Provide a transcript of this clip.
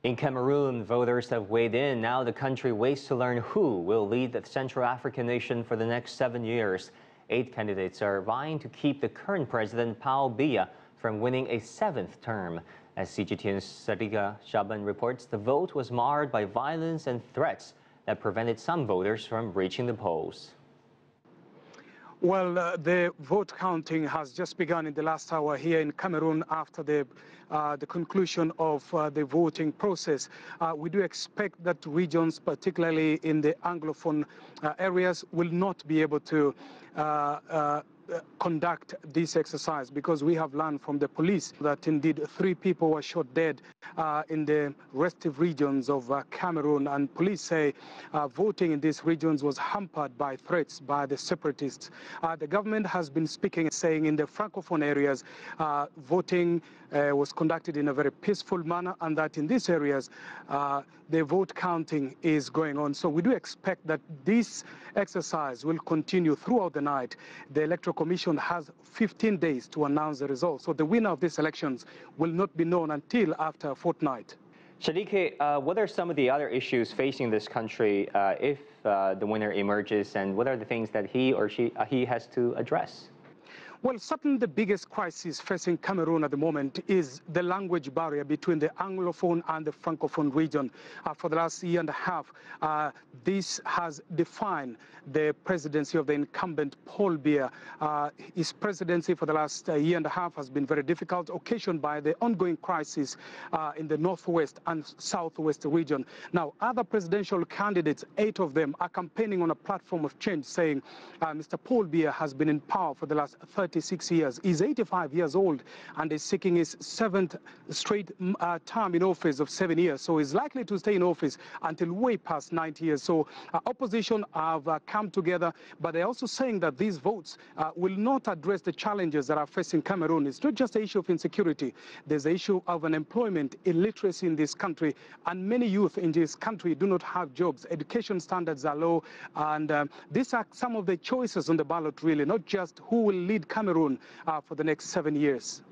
In Cameroon, voters have weighed in. Now the country waits to learn who will lead the Central African nation for the next 7 years. 8 candidates are vying to keep the current president, Paul Biya, from winning a 7th term. As CGTN's Sadiqa Shaban reports, the vote was marred by violence and threats that prevented some voters from reaching the polls. Well, the vote counting has just begun in the last hour here in Cameroon after the conclusion of the voting process. We do expect that regions, particularly in the Anglophone areas, will not be able to conduct this exercise, because we have learned from the police that indeed 3 people were shot dead in the restive regions of Cameroon, and police say voting in these regions was hampered by threats by the separatists. The government has been speaking, saying in the Francophone areas voting was conducted in a very peaceful manner, and that in these areas the vote counting is going on. So we do expect that this exercise will continue throughout the night. The Electoral Commission has 15 days to announce the results. So the winner of these elections will not be known until after a fortnight. Sadiqa, what are some of the other issues facing this country if the winner emerges, and what are the things that he or he has to address? Well, certainly the biggest crisis facing Cameroon at the moment is the language barrier between the Anglophone and the Francophone region. For the last year and a half, this has defined the presidency of the incumbent Paul Biya. His presidency for the last year and a half has been very difficult, occasioned by the ongoing crisis in the northwest and southwest region. Now, other presidential candidates, 8 of them, are campaigning on a platform of change, saying Mr. Paul Biya has been in power for the last 36 years. He's 85 years old and is seeking his 7th straight term in office of 7 years. So he's likely to stay in office until way past 90 years. So opposition have come together, but they're also saying that these votes will not address the challenges that are facing Cameroon. It's not just the issue of insecurity. There's the issue of unemployment, illiteracy in this country, and many youth in this country do not have jobs. Education standards are low, and these are some of the choices on the ballot, really, not just who will lead Cameroon for the next 7 years.